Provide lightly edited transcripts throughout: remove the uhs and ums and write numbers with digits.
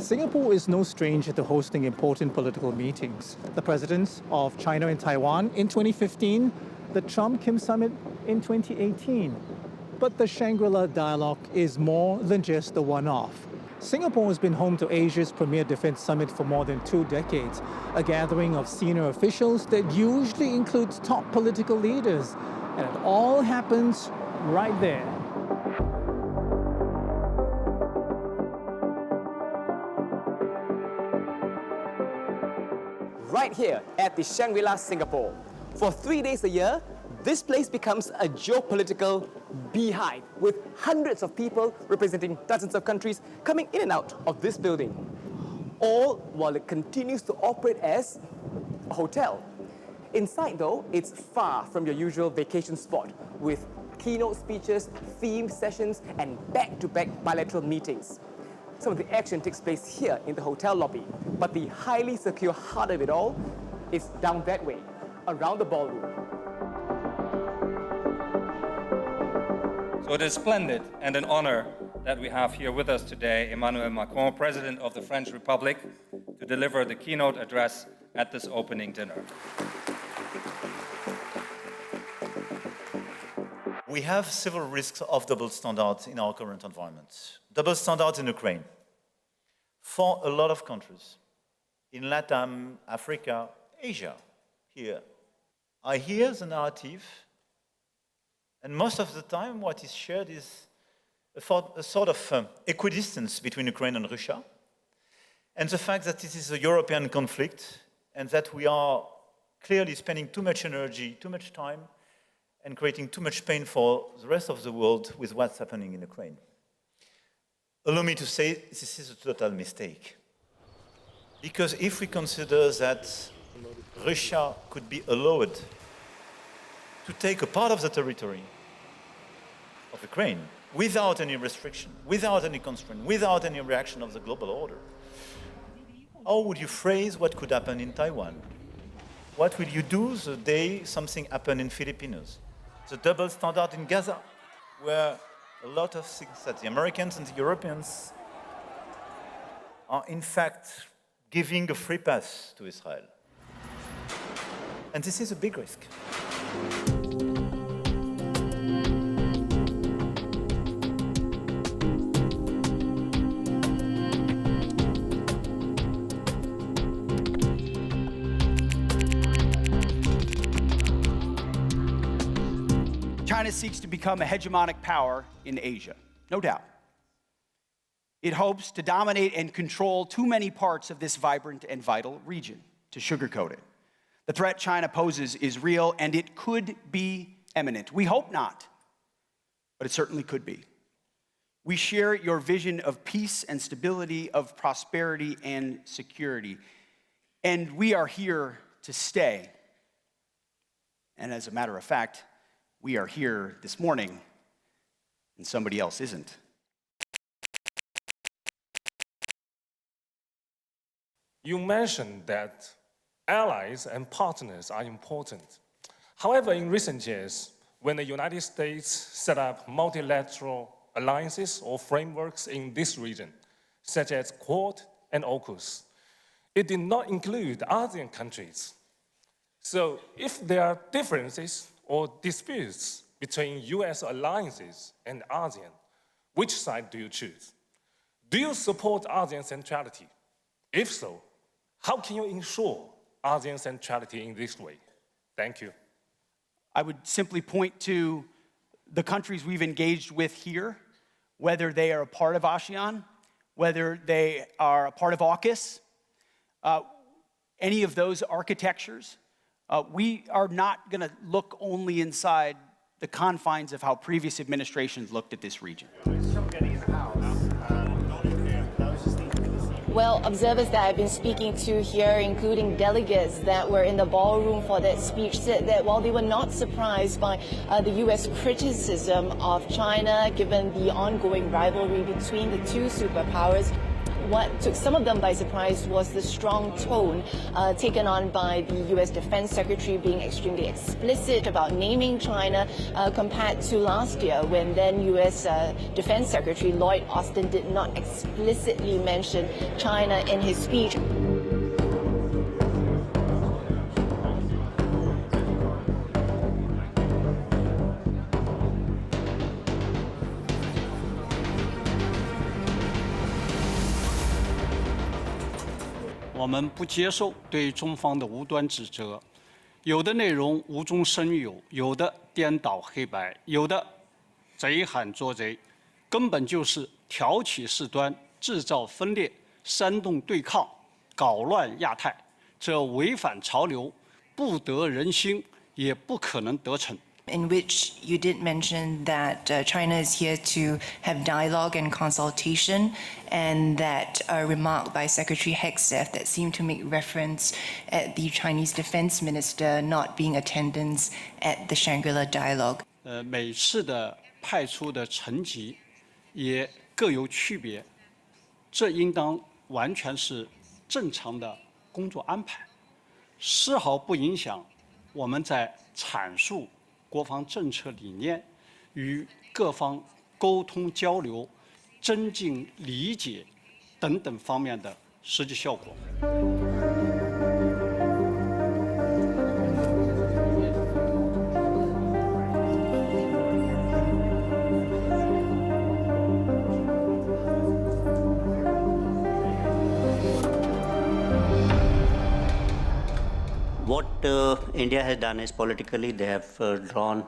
Singapore is no stranger to hosting important political meetings. The presidents of China and Taiwan in 2015, the Trump-Kim summit in 2018. But the Shangri-La Dialogue is more than just a one-off. Singapore has been home to Asia's premier defense summit for more than 2 decades, a gathering of senior officials that usually includes top political leaders. And it all happens right there. Right here at the Shangri-La Singapore. For 3 days a year, this place becomes a geopolitical beehive with hundreds of people representing dozens of countries coming in and out of this building. All while it continues to operate as a hotel. Inside though, it's far from your usual vacation spot with keynote speeches, theme sessions and back-to-back bilateral meetings. Some of the action takes place here in the hotel lobby, but the highly secure heart of it all is down that way, around the ballroom. So it is splendid and an honor that we have here with us today Emmanuel Macron, President of the French Republic, to deliver the keynote address at this opening dinner. We have several risks of double standards in our current environment. Double standards in Ukraine. For a lot of countries, in Latin, Africa, Asia, here, I hear the narrative, and most of the time what is shared is a sort of equidistance between Ukraine and Russia, and the fact that this is a European conflict, and that we are clearly spending too much energy, too much time, and creating too much pain for the rest of the world with what's happening in Ukraine. Allow me to say this is a total mistake. Because if we consider that Russia could be allowed to take a part of the territory of Ukraine without any restriction, without any constraint, without any reaction of the global order, how would you phrase what could happen in Taiwan? What will you do the day something happened in Philippines? The double standard in Gaza, where a lot of things that the Americans and the Europeans are in fact giving a free pass to Israel. And this is a big risk. China seeks to become a hegemonic power in Asia, no doubt. It hopes to dominate and control too many parts of this vibrant and vital region, to sugarcoat it. The threat China poses is real, and it could be imminent. We hope not, but it certainly could be. We share your vision of peace and stability, of prosperity and security, and we are here to stay. And as a matter of fact, we are here this morning, and somebody else isn't. You mentioned that allies and partners are important. However, in recent years, when the United States set up multilateral alliances or frameworks in this region, such as Quad and AUKUS, it did not include ASEAN countries. So if there are differences or disputes between US alliances and ASEAN, which side do you choose? Do you support ASEAN centrality? If so, how can you ensure ASEAN centrality in this way? Thank you. I would simply point to the countries we've engaged with here, whether they are a part of ASEAN, whether they are a part of AUKUS, any of those architectures. We are not going to look only inside the confines of how previous administrations looked at this region. Well, observers that I've been speaking to here, including delegates that were in the ballroom for that speech, said that while they were not surprised by the U.S. criticism of China, given the ongoing rivalry between the two superpowers, what took some of them by surprise was the strong tone taken on by the U.S. Defense Secretary, being extremely explicit about naming China compared to last year when then U.S. Defense Secretary Lloyd Austin did not explicitly mention China in his speech. 我们不接受对中方的无端指责，有的内容无中生有，有的颠倒黑白，有的贼喊捉贼，根本就是挑起事端、制造分裂、煽动对抗、搞乱亚太，这违反潮流，不得人心，也不可能得逞。 In which you did mention that China is here to have dialogue and consultation, and that a remark by Secretary Hegseth that seemed to make reference at the Chinese Defense Minister not being attendance at the Shangri-La Dialogue. 每次的派出的层级也各有区别，这应当完全是正常的工作安排，丝毫不影响我们在阐述 国防政策理念，与各方沟通交流、增进理解等等方面的实际效果。 What India has done is politically they have drawn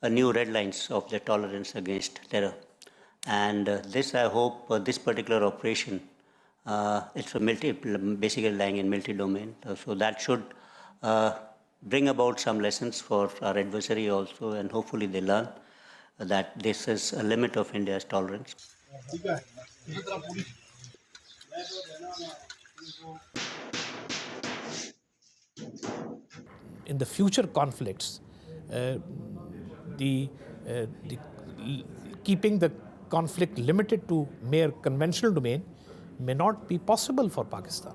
new red lines of their tolerance against terror. And this, I hope, this particular operation, it's basically lying in military domain. So that should bring about some lessons for our adversary also, and hopefully they learn that this is a limit of India's tolerance. In the future conflicts, keeping the conflict limited to mere conventional domain may not be possible for Pakistan.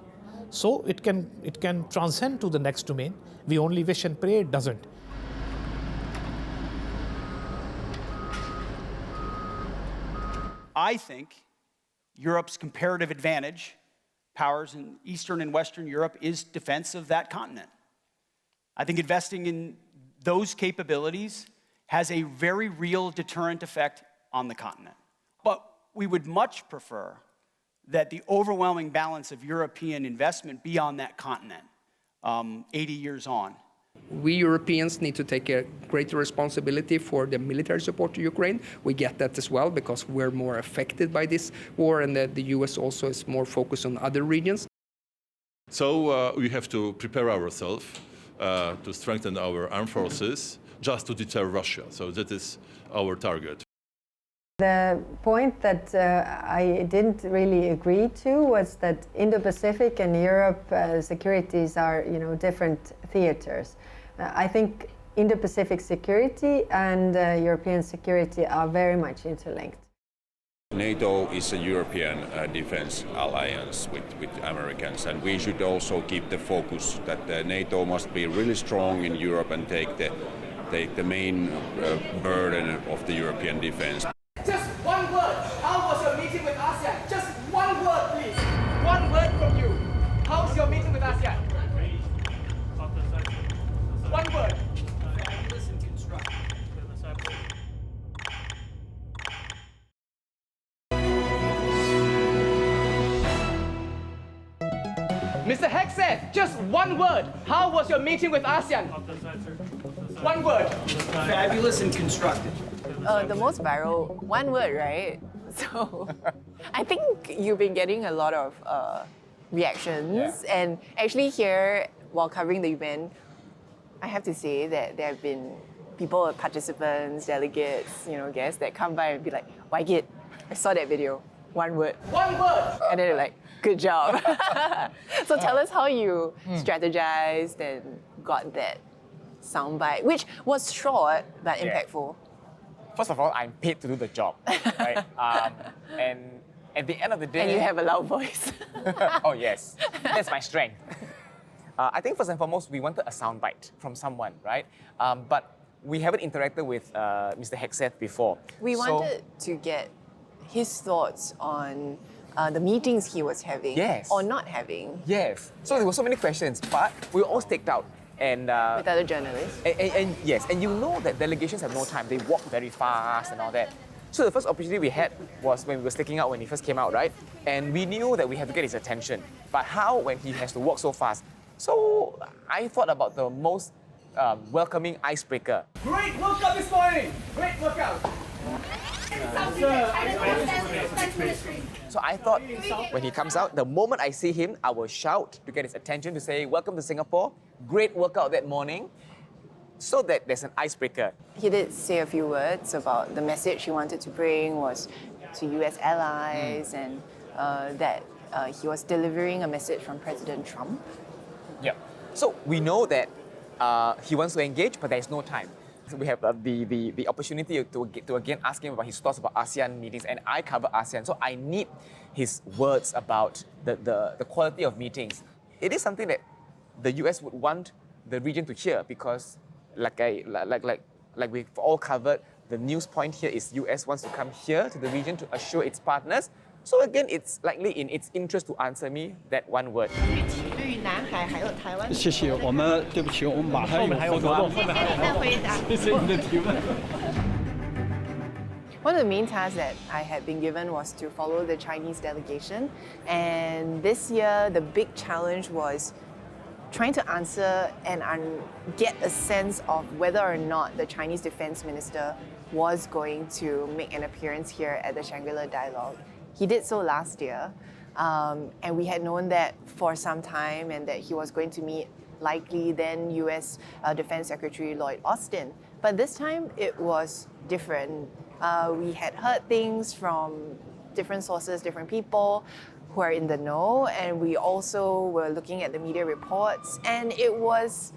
So it can transcend to the next domain. We only wish and pray it doesn't. I think Europe's comparative advantage, powers in Eastern and Western Europe, is defense of that continent. I think investing in those capabilities has a very real deterrent effect on the continent. But we would much prefer that the overwhelming balance of European investment be on that continent 80 years on. We Europeans need to take a greater responsibility for the military support to Ukraine. We get that as well because we're more affected by this war, and the US also is more focused on other regions. So we have to prepare ourselves to strengthen our armed forces just to deter Russia. So that is our target. The point that I didn't really agree to was that Indo-Pacific and Europe securities are, different theaters. I think Indo-Pacific security and European security are very much interlinked. NATO is a European defense alliance with Americans, and we should also keep the focus that NATO must be really strong in Europe and take the main burden of the European defense. Just one word. How was your meeting with ASEAN? Just one word, please. One word from you. How was your meeting with ASEAN? One word. Mr. Hegseth, just one word. How was your meeting with ASEAN? One word. Fabulous and constructive. The most viral, one word, right? So I think you've been getting a lot of reactions. Yeah. And actually here, while covering the event, I have to say that there have been people, participants, delegates, guests that come by and be like, Waigit, I saw that video. One word. One word! And then they're like, good job. So tell us how you strategized and got that soundbite, which was short but impactful. First of all, I'm paid to do the job, right? And at the end of the day... And you have a loud voice. Oh yes, that's my strength. I think first and foremost, we wanted a soundbite from someone, right? But we haven't interacted with Mr. Hegseth before. We wanted to get his thoughts on the meetings he was having or not having. Yes. So there were so many questions, but we were all staked out. And, with other journalists. And yes, and you know that delegations have no time. They walk very fast and all that. So the first opportunity we had was when we were staking out when he first came out, right? And we knew that we had to get his attention. But how when he has to walk so fast? So I thought about the most welcoming icebreaker. Great workout this morning! Great workout! So I thought when he comes out, the moment I see him, I will shout to get his attention to say, welcome to Singapore, great workout that morning, so that there's an icebreaker. He did say a few words about the message he wanted to bring was to US allies and that he was delivering a message from President Trump. Yeah. So we know that he wants to engage, but there's no time. So we have the opportunity to again ask him about his thoughts about ASEAN meetings, and I cover ASEAN, so I need his words about the quality of meetings. It is something that the US would want the region to hear because, like we've all covered, the news point here is US wants to come here to the region to assure its partners. So again, it's likely in its interest to answer me that one word. 对于南海还有台湾，谢谢。我们对不起，我们马上有活动，再回答。谢谢你的提问。 One of the main tasks that I had been given was to follow the Chinese delegation, and this year the big challenge was trying to answer and get a sense of whether or not the Chinese defense minister was going to make an appearance here at the Shangri-La Dialogue. He did so last year, and we had known that for some time and that he was going to meet likely then US Defense Secretary Lloyd Austin. But this time it was different. We had heard things from different sources, different people who are in the know, and we also were looking at the media reports, and it was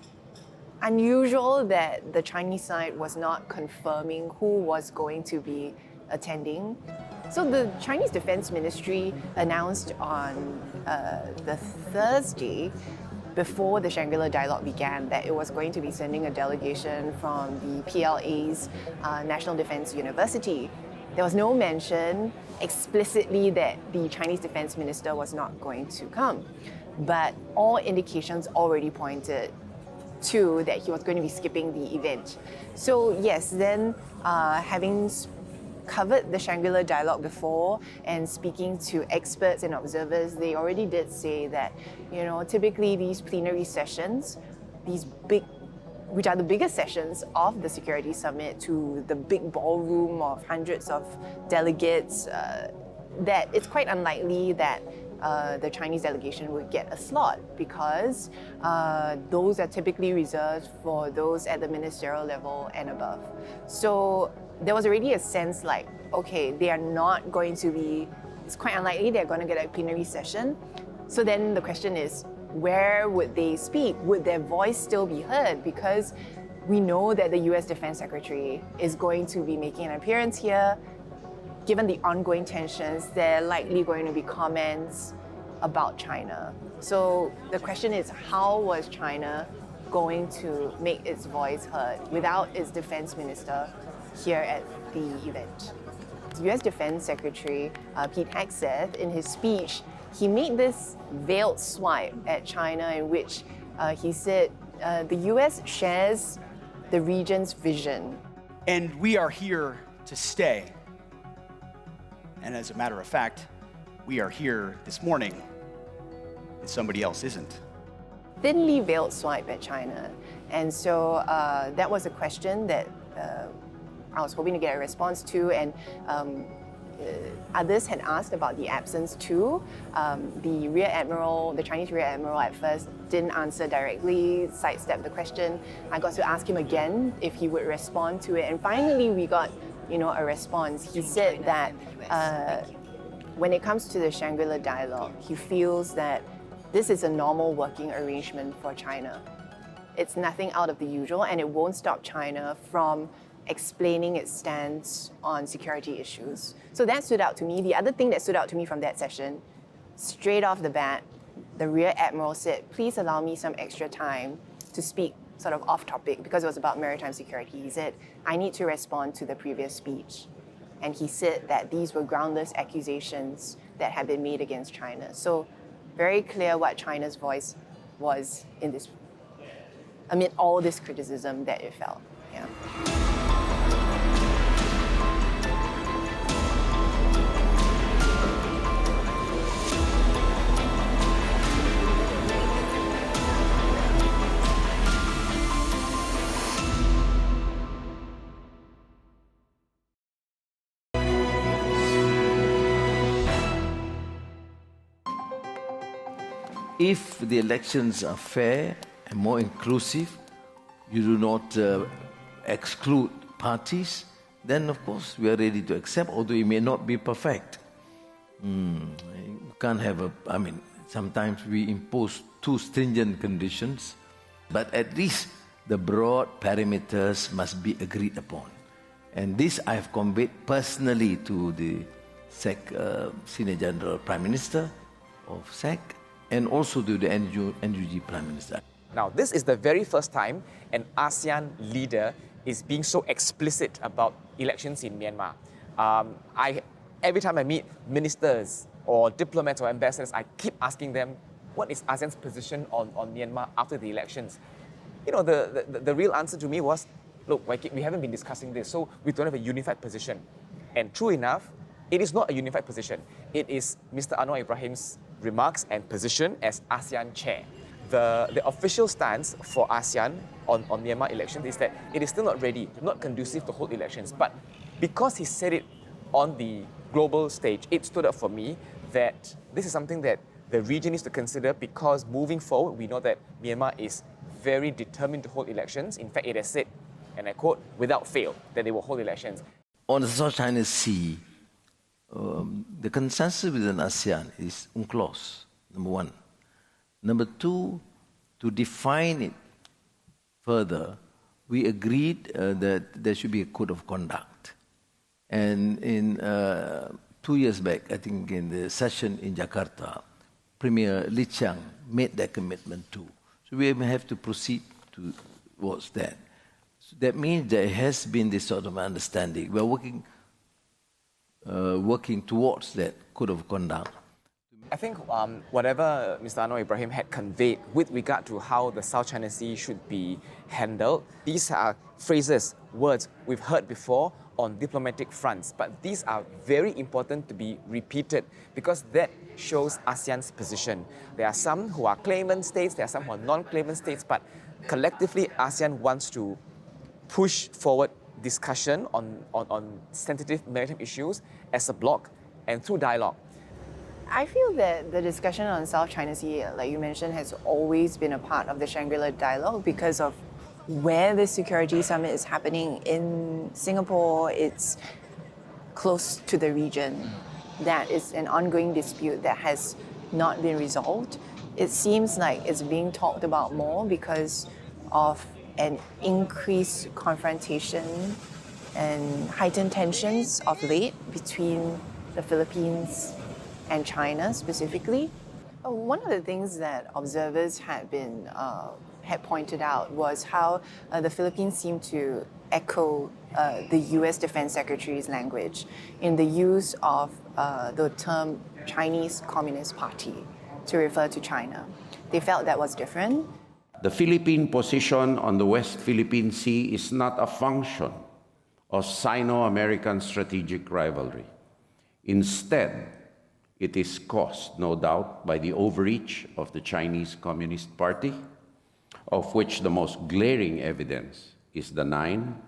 unusual that the Chinese side was not confirming who was going to be attending. So the Chinese Defense Ministry announced on the Thursday before the Shangri-La Dialogue began that it was going to be sending a delegation from the PLA's National Defense University. There was no mention explicitly that the Chinese Defense Minister was not going to come, but all indications already pointed to that he was going to be skipping the event. So yes, then having covered the Shangri-La Dialogue before and speaking to experts and observers, they already did say that, typically these plenary sessions, these big, which are the biggest sessions of the Security Summit, to the big ballroom of hundreds of delegates, that it's quite unlikely that the Chinese delegation would get a slot because those are typically reserved for those at the ministerial level and above. So there was already a sense like, okay, they are not going to be, it's quite unlikely they're going to get a plenary session. So then the question is, where would they speak? Would their voice still be heard? Because we know that the US Defense Secretary is going to be making an appearance here. Given the ongoing tensions, there are likely going to be comments about China. So the question is, how was China going to make its voice heard without its defense minister here at the event? US Defense Secretary Pete Hegseth, in his speech, he made this veiled swipe at China in which he said the US shares the region's vision. And we are here to stay. And as a matter of fact, we are here this morning, and somebody else isn't. Thinly veiled swipe at China. And so that was a question that I was hoping to get a response to, and others had asked about the absence too. The Rear Admiral, the Chinese Rear Admiral at first didn't answer directly, sidestepped the question. I got to ask him again if he would respond to it, and finally we got a response. He said that when it comes to the Shangri-La Dialogue, he feels that this is a normal working arrangement for China. It's nothing out of the usual, and it won't stop China from explaining its stance on security issues. So that stood out to me. The other thing that stood out to me from that session, straight off the bat, the Rear Admiral said, please allow me some extra time to speak sort of off topic because it was about maritime security. He said, I need to respond to the previous speech. And he said that these were groundless accusations that had been made against China. So very clear what China's voice was in this, amid all this criticism that it felt. Yeah. If the elections are fair and more inclusive, you do not exclude parties, then of course we are ready to accept, although it may not be perfect. You can't have sometimes we impose too stringent conditions, but at least the broad parameters must be agreed upon. And this I have conveyed personally to the SEC Senior General Prime Minister of SEC, and also to the NUG Prime Minister. Now, this is the very first time an ASEAN leader is being so explicit about elections in Myanmar. Every time I meet ministers or diplomats or ambassadors, I keep asking them, what is ASEAN's position on Myanmar after the elections? You know, the real answer to me was, look, we haven't been discussing this, so we don't have a unified position. And true enough, it is not a unified position. It is Mr. Anwar Ibrahim's remarks and position as ASEAN chair. The official stance for ASEAN on Myanmar elections is that it is still not ready, not conducive to hold elections. But because he said it on the global stage, it stood out for me that this is something that the region needs to consider, because moving forward, we know that Myanmar is very determined to hold elections. In fact, it has said, and I quote, without fail, that they will hold elections. On the South China Sea, the consensus within ASEAN is UNCLOS, number one. Number two, to define it further, we agreed that there should be a code of conduct. And in 2 years back, I think in the session in Jakarta, Premier Li Qiang made that commitment too. So we have to proceed towards that. So that means there has been this sort of understanding. We're working towards that code of conduct. I think whatever Mr. Anwar Ibrahim had conveyed with regard to how the South China Sea should be handled, these are phrases, words we've heard before on diplomatic fronts, but these are very important to be repeated because that shows ASEAN's position. There are some who are claimant states, there are some who are non-claimant states, but collectively ASEAN wants to push forward discussion on sensitive maritime issues as a bloc and through dialogue. I feel that the discussion on South China Sea, like you mentioned, has always been a part of the Shangri-La Dialogue because of where the security summit is happening in Singapore. It's close to the region. That is an ongoing dispute that has not been resolved. It seems like it's being talked about more because of an increased confrontation and heightened tensions of late between the Philippines and China specifically. One of the things that observers had pointed out was how the Philippines seemed to echo the US Defense Secretary's language in the use of the term Chinese Communist Party to refer to China. They felt that was different. The Philippine position on the West Philippine Sea is not a function of Sino-American strategic rivalry. Instead, it is caused, no doubt, by the overreach of the Chinese Communist Party, of which the most glaring evidence is the 9,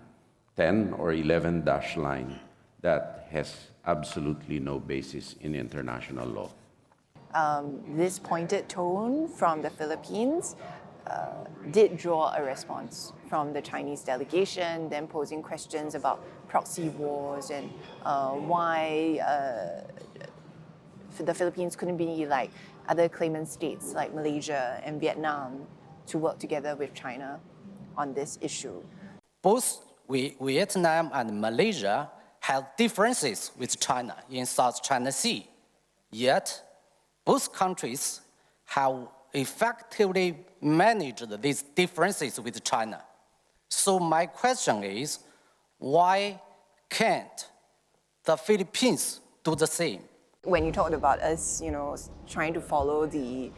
10, or 11 dash line that has absolutely no basis in international law. This pointed tone from the Philippines did draw a response from the Chinese delegation, then posing questions about proxy wars and why the Philippines couldn't be like other claimant states like Malaysia and Vietnam to work together with China on this issue. Both Vietnam and Malaysia have differences with China in South China Sea. Yet, both countries have effectively managed these differences with China. So my question is, why can't the Philippines do the same? When you talked about us, trying to follow the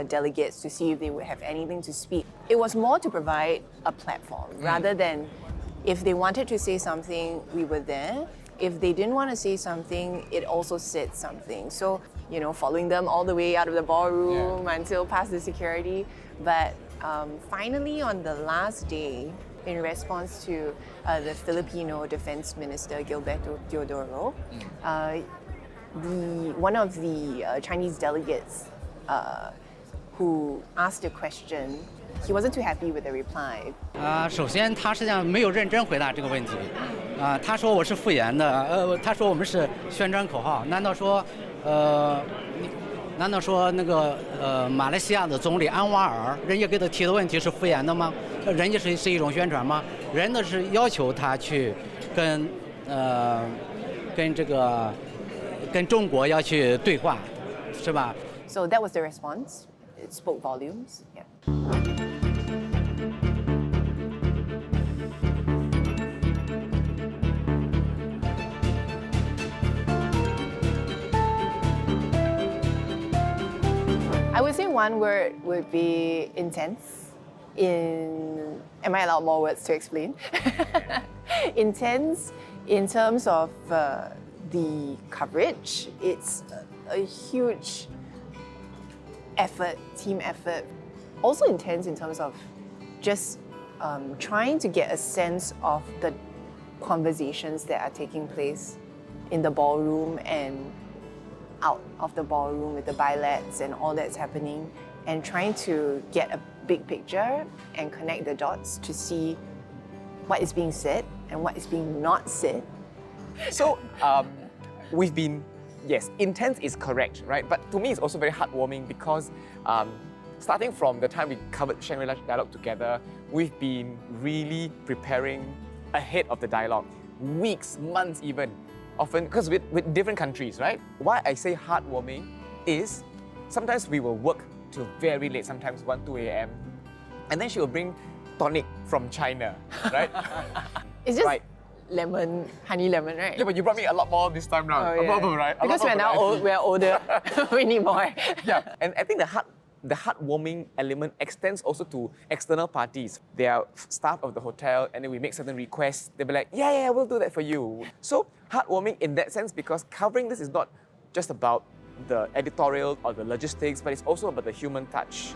delegates to see if they would have anything to speak, it was more to provide a platform rather than if they wanted to say something, we were there. If they didn't want to say something, it also said something. So, following them all the way out of the ballroom until past the security. But finally, on the last day, in response to the Filipino Defense Minister, Gilberto Teodoro, one of the Chinese delegates who asked a question, he wasn't too happy with the reply. 首先，他实际上没有认真回答这个问题。他说我是敷衍的，他说我们是宣传口号。难道说那个马来西亚的总理安瓦尔，人家给他提的问题是敷衍的吗？人家是一种宣传吗？人家是要求他去跟中国要去对话，是吧？ So that was the response. It spoke volumes. Yeah. I would say one word would be intense. Am I allowed more words to explain? Intense in terms of the coverage. It's a huge effort, team effort. Also intense in terms of just trying to get a sense of the conversations that are taking place in the ballroom and out of the ballroom with the bilats and all that's happening, and trying to get a big picture and connect the dots to see what is being said and what is being not said. So we've been, yes, intense is correct, right? But to me, it's also very heartwarming because starting from the time we covered Shangri-La Dialogue together, we've been really preparing ahead of the dialogue, weeks, months even, often, because with different countries, right? Why I say heartwarming is sometimes we will work till very late, sometimes 1, 2 a.m. And then she will bring tonic from China, right? It's just lemon, honey lemon, right? Yeah, but you brought me a lot more this time round. Oh, yeah. Bubble, right? Because we're now we're older, we need more. Yeah, and I think the heartwarming element extends also to external parties. They are staff of the hotel, and then we make certain requests. They'll be like, yeah, we'll do that for you. So heartwarming in that sense, because covering this is not just about the editorial or the logistics, but it's also about the human touch.